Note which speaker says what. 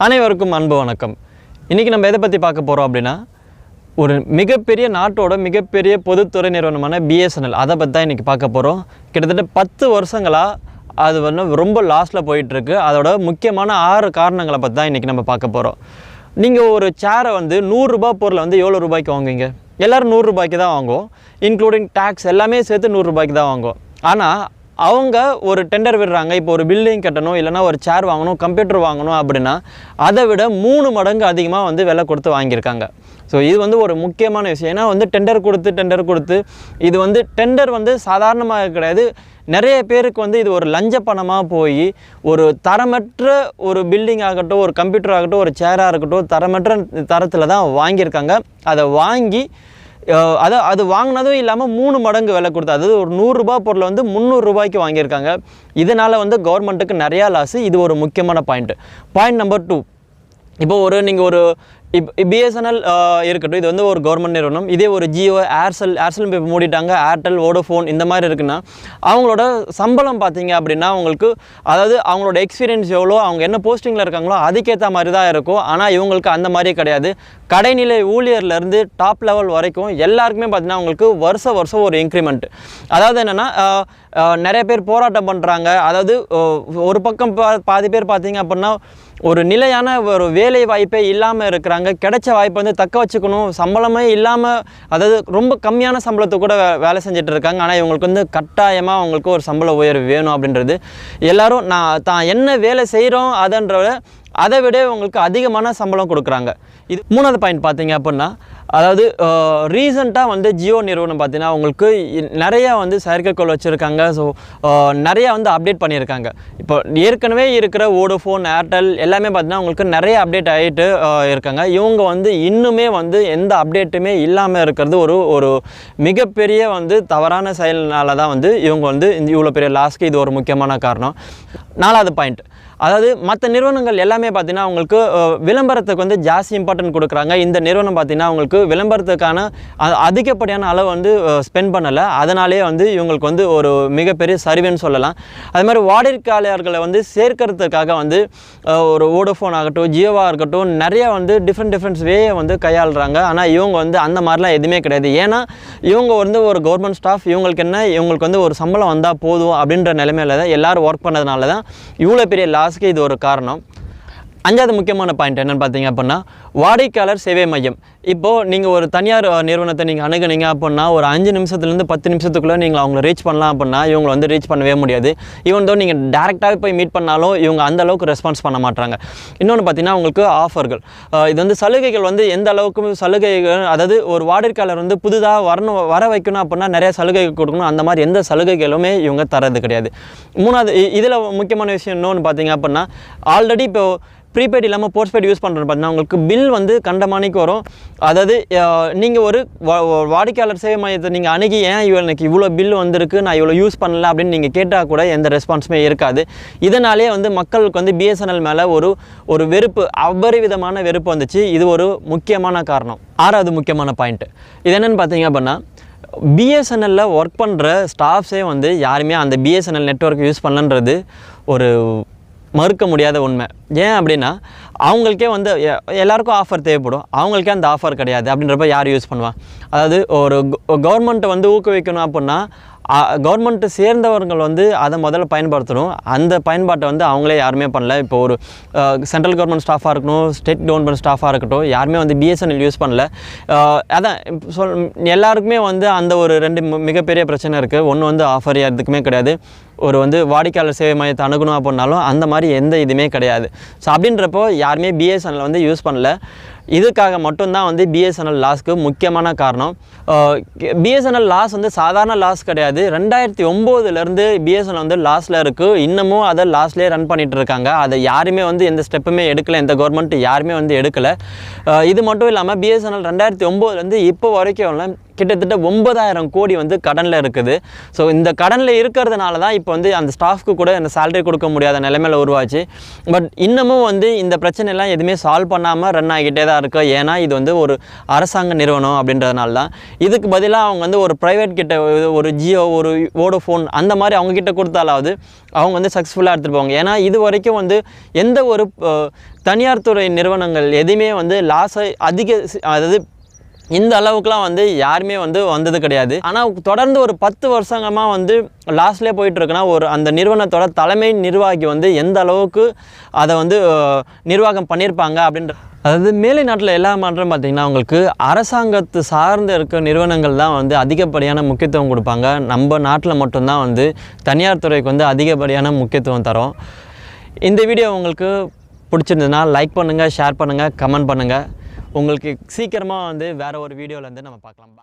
Speaker 1: அனைவருக்கும் அன்பு வணக்கம். இன்றைக்கி நம்ம எதை பற்றி பார்க்க போகிறோம் அப்படின்னா, ஒரு மிகப்பெரிய நாட்டோட மிகப்பெரிய பொதுத்துறை நிறுவனமான பிஎஸ்என்எல் அதை பற்றி தான் இன்றைக்கி பார்க்க போகிறோம். கிட்டத்தட்ட 10 வருஷங்களாக அது ரொம்ப லாஸில் போயிட்டுருக்கு. அதோட முக்கியமான 6 காரணங்களை பற்றி தான் இன்றைக்கி நம்ம பார்க்க போகிறோம். நீங்கள் ஒரு சேரை ₹100 பொருளை எவ்வளோ ரூபாய்க்கு வாங்குவீங்க? எல்லோரும் ₹100 தான் வாங்குவோம். இன்க்ளூடிங் டேக்ஸ் எல்லாமே சேர்த்து ₹100 தான் வாங்குவோம். ஆனால் அவங்க ஒரு டெண்டர் விடுறாங்க. இப்போ ஒரு பில்டிங் கட்டணும், இல்லைனா ஒரு சேர் வாங்கணும், கம்ப்யூட்டர் வாங்கணும் அப்படின்னா அதை விட 3 மடங்கு அதிகமாக விலை கொடுத்து வாங்கியிருக்காங்க. ஸோ இது ஒரு முக்கியமான விஷயம். ஏன்னா டெண்டர் கொடுத்து இது டெண்டர் சாதாரணமாக கிடையாது. நிறைய பேருக்கு இது ஒரு லஞ்ச பணமாக போய் ஒரு தரமற்ற ஒரு பில்டிங் ஆகட்டும், ஒரு கம்ப்யூட்டர் ஆகட்டும், ஒரு சேராக இருக்கட்டும், தரமற்ற தரத்தில் தான் வாங்கியிருக்காங்க. அதை வாங்கி அது வாங்கினதும் இல்லாமல் 3 மடங்கு விலை கொடுத்து, அதாவது ஒரு ₹100 பொருளை ₹300 வாங்கியிருக்காங்க. இதனால் கவர்மெண்ட்டுக்கு நிறையா லாஸு. இது ஒரு முக்கியமான பாயிண்ட் நம்பர் 2. இப்போ நீங்கள் ஒரு பிஎஸ்என்எல் இருக்கட்டும், இது ஒரு கவர்மெண்ட் நிறுவனம். இதே ஒரு ஜியோ, ஏர்செல் இப்போ மூடிட்டாங்க, ஏர்டெல், வோடோஃபோன் இந்த மாதிரி இருக்குன்னா அவங்களோட சம்பளம் பார்த்தீங்க அப்படின்னா உங்களுக்கு, அதாவது அவங்களோட எக்ஸ்பீரியன்ஸ் எவ்வளோ, அவங்க என்ன போஸ்டிங்கில் இருக்காங்களோ அதுக்கேற்ற மாதிரி தான் இருக்கும். ஆனால் இவங்களுக்கு அந்த மாதிரி கிடையாது. கடைநிலை ஊழியர்லேருந்து டாப் லெவல் வரைக்கும் எல்லாருக்குமே பார்த்தீங்கன்னா அவங்களுக்கு வருஷம் ஒரு இன்க்ரிமெண்ட். அதாவது என்னென்னா, நிறைய பேர் போராட்டம் பண்ணுறாங்க. அதாவது ஒரு பக்கம் பாதி பேர் பார்த்தீங்க அப்படின்னா ஒரு நிலையான ஒரு வேலை வாய்ப்பே இல்லாமல் இருக்கிறாங்க. கிடைச்ச வாய்ப்பை தக்க வச்சுக்கணும், சம்பளமே இல்லாமல், அதாவது ரொம்ப கம்மியான சம்பளத்தை கூட வேலை செஞ்சுட்டு இருக்காங்க. ஆனால் இவங்களுக்கு கட்டாயமாக அவங்களுக்கு ஒரு சம்பள உயர்வு வேணும் அப்படின்றது எல்லோரும் தான் என்ன வேலை செய்கிறோம் அதை விட உங்களுக்கு அதிகமான சம்பளம் கொடுக்குறாங்க. இது 3வது பாயிண்ட் பார்த்தீங்க அப்படின்னா, அதாவது ரீசெண்டாக ஜியோ நிறுவனம் பார்த்தீங்கன்னா அவங்களுக்கு நிறையா செயற்கைக்கோள் வச்சுருக்காங்க. ஸோ நிறையா அப்டேட் பண்ணியிருக்காங்க. இப்போ ஏற்கனவே இருக்கிற வோடோஃபோன், ஏர்டெல் எல்லாமே பார்த்தீங்கன்னா அவங்களுக்கு நிறைய அப்டேட் ஆகிட்டு இருக்காங்க. இவங்க இன்னுமே எந்த அப்டேட்டுமே இல்லாமல் இருக்கிறது ஒரு மிகப்பெரிய தவறான செயல்னால தான் இவங்க இவ்வளோ பெரிய லாஸ்க்கு இது ஒரு முக்கியமான காரணம். 4வது பாயிண்ட், அதாவது மற்ற நிறுவனங்கள் எல்லாமே பார்த்தீங்கன்னா அவங்களுக்கு விளம்பரத்துக்கு ஜாஸ்தி இம்பார்ட்டன்ட் கொடுக்குறாங்க. இந்த நிறுவனம் பார்த்தீங்கன்னா அவங்களுக்கு விளம்பரத்துக்கான அதிகப்படியான அளவு ஸ்பெண்ட் பண்ணலை. அதனாலே இவங்களுக்கு ஒரு மிகப்பெரிய சரிவுன்னு சொல்லலாம். அது மாதிரி வாடிக்கையாளர்களை சேர்க்கறதுக்காக ஒரு வோடோஃபோன் ஆகட்டும், ஜியோவாக இருக்கட்டும், நிறையா டிஃப்ரெண்ட் வேயை கையாளுறாங்க. ஆனால் இவங்க அந்த மாதிரிலாம் எதுவுமே கிடையாது. ஏன்னா இவங்க ஒரு கவர்மெண்ட் ஸ்டாஃப், இவங்களுக்கு ஒரு சம்பளம் வந்தால் போதும் அப்படின்ற நிலைமையில தான் எல்லோரும் ஒர்க் பண்ணதுனால தான் இவ்வளோ பெரிய லாஸ்க்கு இது ஒரு காரணம். 5வது முக்கியமான பாயிண்ட் என்னென்னு பார்த்தீங்க அப்படின்னா, வாடிக்கையாளர் சேவை மையம். இப்போது நீங்கள் ஒரு தனியார் நிறுவனத்தை நீங்கள் அணுகுனீங்க அப்படின்னா ஒரு 5 நிமிஷத்துலேருந்து 10 நிமிஷத்துக்குள்ளே நீங்கள் அவங்கள ரீச் பண்ணலாம் அப்படின்னா இவங்களை ரீச் பண்ணவே முடியாது. ஈவன் தோ நீங்கள் டேரெக்டாக போய் மீட் பண்ணாலும் இவங்க அந்தளவுக்கு ரெஸ்பான்ஸ் பண்ண மாட்டாங்க. இன்னொன்று பார்த்தீங்கன்னா உங்களுக்கு ஆஃபர்கள், இது சலுகைகள் எந்த அளவுக்கு சலுகைகள், அதாவது ஒரு வாடிக்கையாளர் புதுதாக வர வைக்கணும் அப்படின்னா நிறைய சலுகைகள் கொடுக்கணும். அந்த மாதிரி எந்த சலுகைகளுமே இவங்க தரது கிடையாது. 3வது இதில் முக்கியமான விஷயம் இன்னொன்று பார்த்தீங்க அப்படின்னா, ஆல்ரெடி இப்போ ப்ரீபெய்ட் இல்லாமல் போஸ்ட்பெய்ட் யூஸ் பண்ணுறது பார்த்தீங்கன்னா உங்களுக்கு பில் கண்டமானிக்கு வரும். அதாவது நீங்கள் ஒரு வாடிக்கையாளர் சேவை மையத்தை நீங்கள் அணுகி ஏன் எனக்கு இவ்வளோ பில் வந்திருக்கு, நான் இவ்வளோ யூஸ் பண்ணல அப்படின்னு நீங்கள் கேட்டால் கூட எந்த ரெஸ்பான்ஸுமே இருக்காது. இதனாலே மக்களுக்கு பிஎஸ்என்எல் மேலே ஒரு வெறுப்பு, அபரிவிதமான வெறுப்பு வந்துச்சு. இது ஒரு முக்கியமான காரணம். 6வது முக்கியமான பாயிண்ட்டு இது என்னென்னு பார்த்தீங்க அப்படின்னா, பிஎஸ்என்எல்ல ஒர்க் பண்ணுற ஸ்டாஃப்ஸே யாருமே அந்த பிஎஸ்என்எல் நெட்வொர்க் யூஸ் பண்ணலன்றது ஒரு மறுக்க முடியாத உண்மை. ஏன் அப்படின்னா அவங்களுக்கே எல்லாருக்கும் ஆஃபர் தேவைப்படும், அவங்களுக்கே அந்த ஆஃபர் கிடையாது. அப்படின்றப்ப யார் யூஸ் பண்ணுவான்? அதாவது ஒரு கவர்மெண்ட்டை ஊக்குவிக்கணும் அப்படின்னா கவர்மெண்ட்டு சேர்ந்தவர்கள் அதை முதல்ல பயன்படுத்தணும். அந்த பயன்பாட்டை அவங்களே யாருமே பண்ணல. இப்போ ஒரு சென்ட்ரல் கவர்மெண்ட் ஸ்டாஃபாக இருக்கணும், ஸ்டேட் கவர்மெண்ட் ஸ்டாஃபாக இருக்கட்டும், யாருமே பிஎஸ்என்எல் யூஸ் பண்ணல. அதான் எல்லாருக்குமே அந்த ஒரு 2 மிகப்பெரிய பிரச்சனை இருக்குது. ஒன்று ஆஃபர் எதுக்குமே கிடையாது. ஒரு வாடிக்கையாளர் சேவை மையத்தை அணுகணும் அப்படின்னாலும் அந்த மாதிரி எந்த இதுவுமே கிடையாது. ஸோ அப்படின்றப்போ யாருமே பிஎஸ்என்எல் யூஸ் பண்ணல. இதுக்காக மட்டும்தான் பிஎஸ்என்எல் லாஸ்க்கு முக்கியமான காரணம். பிஎஸ்என்எல் லாஸ் சாதாரண லாஸ் கிடையாது. 2009லேருந்து பிஎஸ்என்எல் லாஸில் இருக்குது. இன்னமும் அதை லாஸ்ட்லேயே ரன் பண்ணிகிட்டு இருக்காங்க. அதை யாருமே எந்த ஸ்டெப்புமே எடுக்கலை, எந்த கவர்மெண்ட் யாருமே எடுக்கலை. இது மட்டும் இல்லாமல் பிஎஸ்என்எல் 2009லேருந்து இப்போ வரைக்கும் கிட்டத்தட்ட 9,000 கோடி வந்து கடனில் இருக்குது. ஸோ இந்த கடனில் இருக்கிறதுனால தான் இப்போ வந்து அந்த ஸ்டாஃப்க்கு கூட அந்த சேலரி கொடுக்க முடியாத நிலைமையில் உருவாச்சு. பட் இன்னமும் வந்து இந்த பிரச்சனைலாம் எதுவுமே சால்வ் பண்ணாமல் ரன் ஆகிட்டே தான் இருக்குது. ஏன்னா இது வந்து ஒரு அரசாங்க நிறுவனம் அப்படின்றதுனால தான். இதுக்கு பதிலாக அவங்க வந்து ஒரு ப்ரைவேட் கிட்ட, ஒரு ஜியோ, ஒரு வோடோஃபோன் அந்த மாதிரி அவங்கக்கிட்ட கொடுத்தாலாவது அவங்க வந்து சக்ஸஸ்ஃபுல்லாக எடுத்துகிட்டு போவாங்க. ஏன்னா இது வரைக்கும் வந்து எந்த ஒரு தனியார் துறை நிறுவனங்கள் எதுவுமே வந்து லாஸை அதாவது இந்த அளவுக்குலாம் வந்து யாருமே வந்து வந்தது கிடையாது. ஆனால் தொடர்ந்து ஒரு 10 வருஷங்கமாக வந்து லாஸ்ட்லேயே போயிட்டுருக்குன்னா அந்த நிறுவனத்தோட தலைமை நிர்வாகி வந்து எந்த அளவுக்கு அதை வந்து நிர்வாகம் பண்ணியிருப்பாங்க அப்படின்ற, அதாவது மேலை நாட்டில் எல்லா மாற்றம் பார்த்திங்கன்னா அவங்களுக்கு அரசாங்கத்து சார்ந்து இருக்க நிறுவனங்கள் தான் வந்து அதிகப்படியான முக்கியத்துவம் கொடுப்பாங்க. நம்ம நாட்டில் மட்டும்தான் வந்து தனியார் துறைக்கு வந்து அதிகப்படியான முக்கியத்துவம் தரும். இந்த வீடியோ உங்களுக்கு பிடிச்சிருந்ததுன்னா லைக் பண்ணுங்கள், ஷேர் பண்ணுங்கள், கமெண்ட் பண்ணுங்கள். உங்களுக்கு சீக்கிரமாக வந்து வேறு ஒரு வீடியோவில் வந்து நம்ம பார்க்கலாம். பாய்.